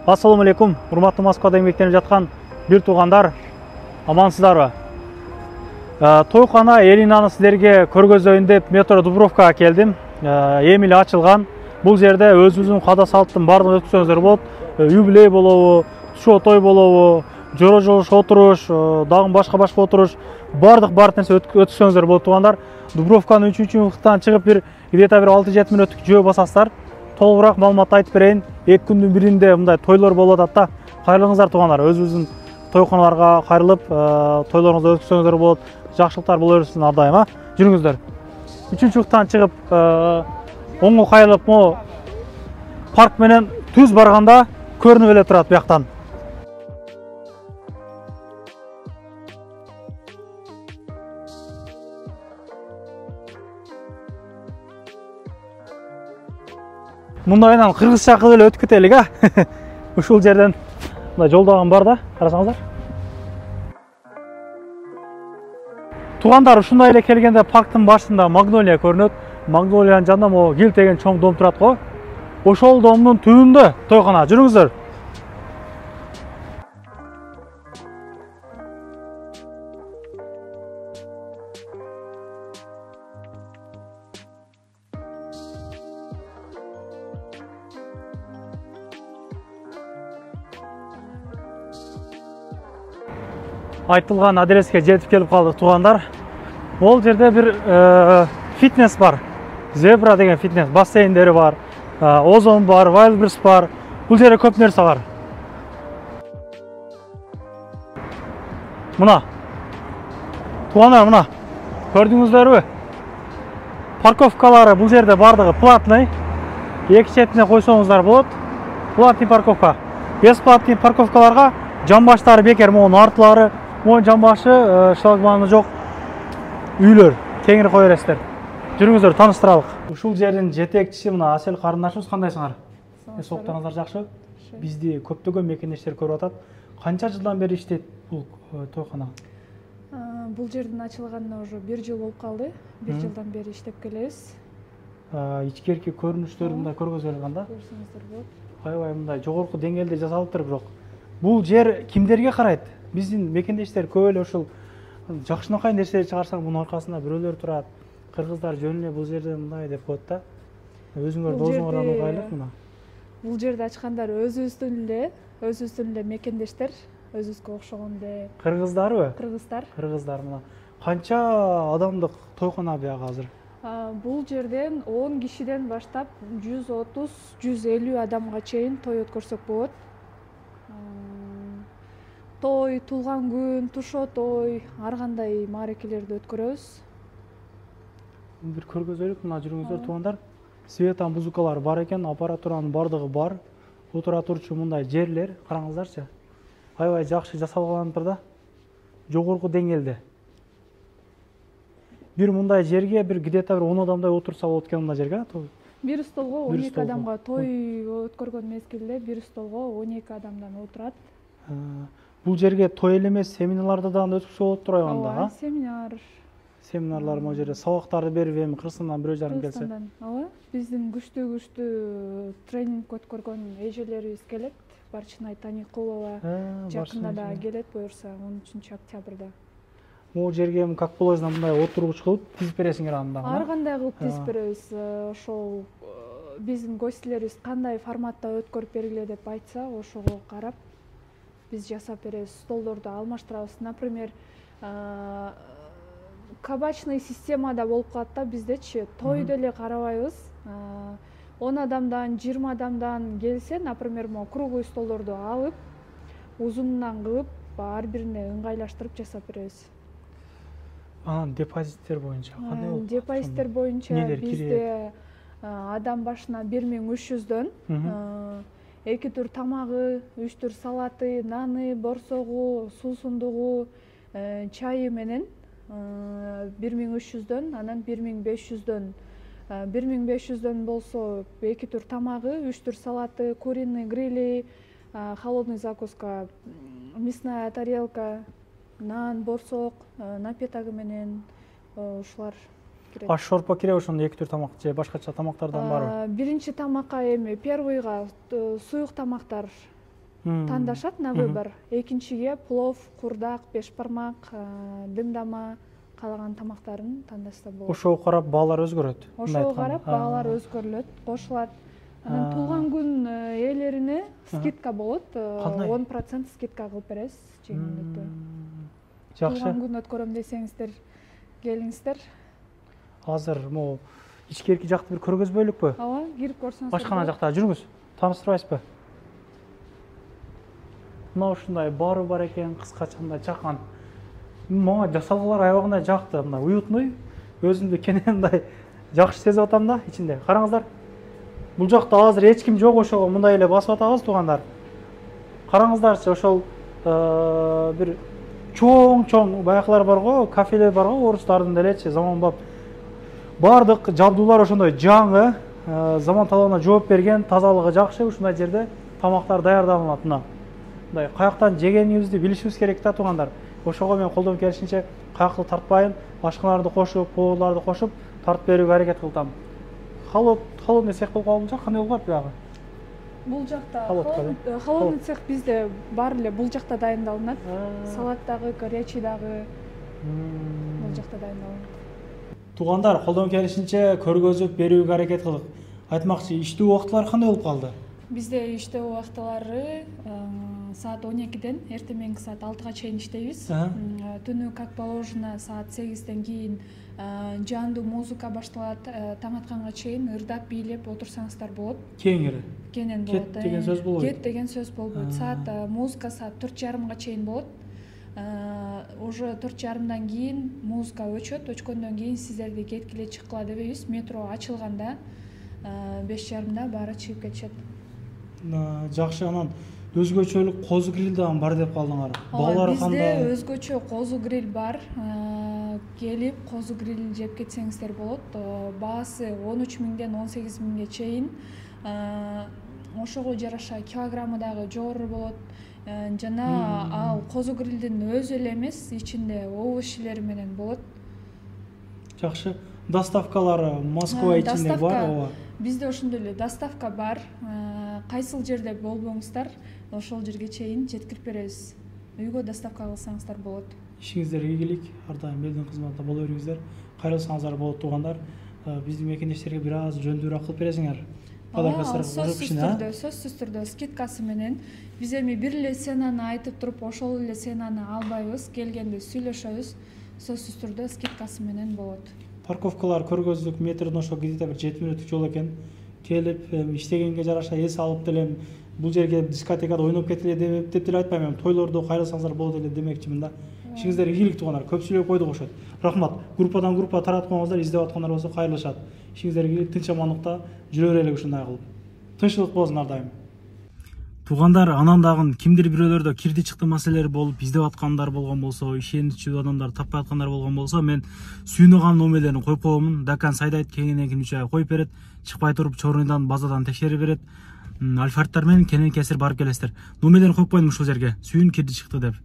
Ассаламу алейкум, урматтуу Москвада эмгектенип жаткан бир туугандар, амансыздарбы? Тойкана Элинаны силерге көргөзөйүн деп метро Дубровкага келдим. Эми эле ачылган. Бул жерде өзүбүздүн када салттын баардыгын өткөзсөңүздөр болот. Юбилей болобу, тушоо той болобу, жоро жолуш отуруш, дагы башка отуруш, баардык нерсе өткөзсөңүздөр болот туугандар. Дубровканын 3-чү мыктан чыгып где-то 6-7 мүнөттүк жөө басасыздар. Толугураак маалымат айтып берейин. 2 күндүн биринде мындай тойлор болуп атат да. Кайрылыңыздар туугандар. Өзүбүздүн тойканаларга кайрылып, тойлоруңузду өткөзсөңүздөр болот. Жакшылыктар боло берсин ар дайым, жүрүңүздөр. 3-чү мыктан чыгып, оңго кайрылып, парк менен түз барганда көрүнүп эле турат бияктан. Мындайынан кыргызча кылып эле өтүп кетелик, Ушул жерден мындай жолдоган бар да, карасаңыздар. Туугандар, ушундай эле келгенде парктын башында Магнолия көрүнөт. Магнолиянын жанында могу Гил деген чоң дом турат го. Ошол домдун түбүндө тойкана. Жүрүңүздөр. Айтылган адреске жетип келип калдык туугандар. Ол жерде бир фитнес бар. Зебра деген фитнес, бассейндери бар, Озон бар, Wildberries бар. Бул жерде көп нерсе бар. Мына. Туугандар, мына. Көрдүңүздөрбү? Парковкалары бул жерде бардыгы платный. Эки четине койсоңуздар болот. Платный парковка. Бесплатный парковкаларга жамбаштары бекер, монун артылары, монун жамбашы шлагбаны жок үйлөр. Кеңири кое бересиздер. Жүрүңүздөр, тааныштыралык. Ушул жердин жетекчиси мына Асел карындашыбыз, кандайсыңар? Соктоңуздар жакшы? Бизди көптөгөн мекендештер көрүп атат. Канча жылдан бери иштейт бул тойкана? Бул жердин ачылганына уже 1 жыл болуп калды. 1 жылдан бери иштеп келебиз. Ичкерки көрүнүштөрү мындай көргөзүп алган да. Көрсөңүздөр болот. Аябай мындай жогорку деңгээлде жасалыптыр, бирок бул жер кимдерге карайт? Биздин мекендештер көп эле ушул жакшынакай нерселер чыгарсаң, мунун аркасында бирөөлөр турат. Кыргыздар жөн эле бул жерде мындай деп коет да. Өзүңөр досуңардан угайлык мына. Бул жерде ачкандар өзүбүздүн эле мекендештер, өзүбүзгө окшогон эле. Кыргыздарбы? Кыргыздар мына. Канча адамдык тойкана бияга азыр? Бул жерден 10 кишиден баштап 130-150 адамга чейин той өткөрсөк болот. Той, туулган күн, тушоо той, ар кандай маарекелерди өткөрөбүз. Бир көргөзөлүк, мына жүрүңүздөр туугандар. Света музыкалар бар экен, аппаратуранын бардыгы бар. Отура турчу мындай жерлер, караңыздарчы. Аябай жакшы жасалгантыр да. Жогорку деңгээлде. Бир мындай жерге бир где-то 10 адамдай отурса болот экен мына жерге. Бир столго 12 адамга той өткөргөн мезгилде бир столго 12 адамдан отурат. Бул жерге той эле эмес, семинарлардан өткөзсө болот тур айганда, Семинарлар могу жерде сабактарды берип, эми Кыргызстандан бирөө жарым келсе. Биздин күчтүү тренинг өткөргөн эжелерибиз келет. Барчынай Таникулова жакында да келет, буюрса 13 октябрда. Могу жерге как положено мындай отургуч кылып тизип бересиңер анда. Ар кандай кылып тизип беребиз. Ошол биздин гостьлерибиз кандай форматта өткөрүп бергиле деп айтса, ошого карап биз жасап беребиз. Столдорду алмаштырабыз. Например, кабачный системада болуп калат да биздечи. Тойду эле карабайбыз. 10 адамдан, 20 адамдан келсе, например, круглый столдорду алып, узунунан кылып, ар бирине ыңгайлаштырып жасап беребиз. Депозиттер боюнча кандай болот? Депозиттер боюнча бизде адам башына 1300дөн 2 тур тамагы, 3 тур салаты, наны, борсогу, суусундугу, чайы менен 1300дөн, анан 1500дөн. 1500дөн болсо 2 тур тамагы, 3 тур салаты, куриный грили, холодный закуска, мясная тарелка, нан, борсок, напитогу менен ушулар кирет. Аш шорпо кире ошондо 2 тур тамак же башкача тамактардан барбы? Биринчи тамакка эми первыйга суюк тамактар тандашат на выбор. Экинчиге плов, курдак, бешбармак, дымдама калаган тамактарын тандашса болот. Ошого карап баалар өзгөрөт. Ошого карап баалар өзгөрүлөт, кошулат. Анан туулган күн ээлерине скидка болот. 10% скидка кылып беребиз жеңилдетүү. Жакшы. Туулган күн өткөрөм десеңиздер, келиңиздер. Азыр могу ичкерки жакты бир көргөзмөлүкпү? Ооба, кирип көрсөңүз. Ашкана жакта жүрүңүз. Тааныштырбайсызбы? Мына ушундай бары бар экен, кыскача мындай жаккан. Мага жасалгалар аябагында жакты. Мына уютный, өзүмдү кенен мындай жакшы сезип атам да ичинде. Караңыздар. Бул жакта азыр эч ким жок, ошого мындай эле басып атабыз туугандар. Караңыздарчы, ошол бир чоң баякылар барго, кафелер барго, орустардын делечи, заманбап. Бардык жабдуулар ошондой жаңы, заман талабына жооп берген, тазалыгы жакшы, ушундай жерде тамактар даярдалынат. Мындай каяктан жегенибизди билишибиз керек да туугандар. Ошого мен колдон келишинче каяктуу тартпайын, ашканаларды кошуп, поварларды кошуп тартып берүүгө аракет кылтам. Холодный цех болуп калган жак, кандай болуп атпайбы? Бул жакта холодный цех бизде бар эле, бул жакта дайындалынат. Салат дагы, горячий дагы бул жакта дайындалынат. Туугандар, колдон келишинче көргөзүп берүүгө аракет кылдык. Айтмакчы, иштөө убактылары кандай болуп калды? Бизде иштөө убактылары саат 12-ден эртең менги саат 6-га чейин иштейбиз. Түнү как положено саат 8-ден кийин жандуу музыка башталат, таң атканга чейин ырдап бийлеп отурсаңыздар болот. Кеңири. Кенен болот. Кет деген сөз болбойт. Кет деген сөз болбойт. Саат музыка саат 4:30-га чейин болот. Уже 4:30-дан кийин музыка өчөт. Өчкөндөн кийин сиздерди кеткиле чыккыла дебейбиз. Метро ачылганда 5:30-да баары чыгып кетишет. Жакшы, анан өзгөчөлүк козу гриль дагы бар деп калдыңар. Балдар кандай? Бизде өзгөчө козу гриль бар. Келип козу гриль жеп кетсеңиздер болот. Баасы 13.000-ден 18.000-ге чейин. Ошого жараша килограммы дагы жогору болот. Жана ал козу грилдин өзү эле эмес, ичинде овощилери менен болот. Жакшы. Доставкалары Москва ичинде бар, ооба. Бизде ошондой эле доставка бар. Кайсыл жерде болбоңуздар, ошол жерге чейин жеткирип беребиз. Үйгө доставка кылсаңыздар болот. Ишиңиздер ийгилик, ар дайым элдин кызматында боло бериңиздер. Кайрылсаңыздар болот туугандар. Биздин мекендештерге бир аз жөндүүрөөк кылып бересиңер. Сөзсүз түрдө скидкасы менен биз эми бир эле ценаны айтып туруп, ошол эле ценаны албайбыз. Келгенде сүйлөшөбүз. Сөзсүз түрдө скидкасы менен болот. Парковкалар көргөздүк, метрден ошо где-то бир 7 мүнөттүк жол экен. Келип, иштегенге жараша эс алып делем, бул жерге дискотекада ойноп кетеле деп деле айтпайм. Тойлордо кайрылсаңыздар болот эле демекчимин да. Ишиңиздер ийгилик туугандар, көп сүйлөп койдук ошот. Рахмат. Группадан группа таратып коюңуздар, издеп аткандар болсо кайрылышат. Ишиңиздер ийгилик, тынч амандыкта жүрө берели ушундай кылып. Тынччылык болсун ар дайым. Туугандар, анан дагы кимдир бирөөлөрдө кирди чыкты маселелер болуп, издеп аткандар болгон болсо, ишеничүү адамдар таппай аткандар болгон болсо, мен сүйүнөган номерлерин коюп коёмун. Дакан сайдайт кеңинен 3 ай коюп берет, чыкпай туруп чорундан базадан текшерип берет. Альфардтар менен кенен кесир барып келесиздер. Номерлерин коюп коюм ушул жерге. Сүйүн кирди чыкты деп.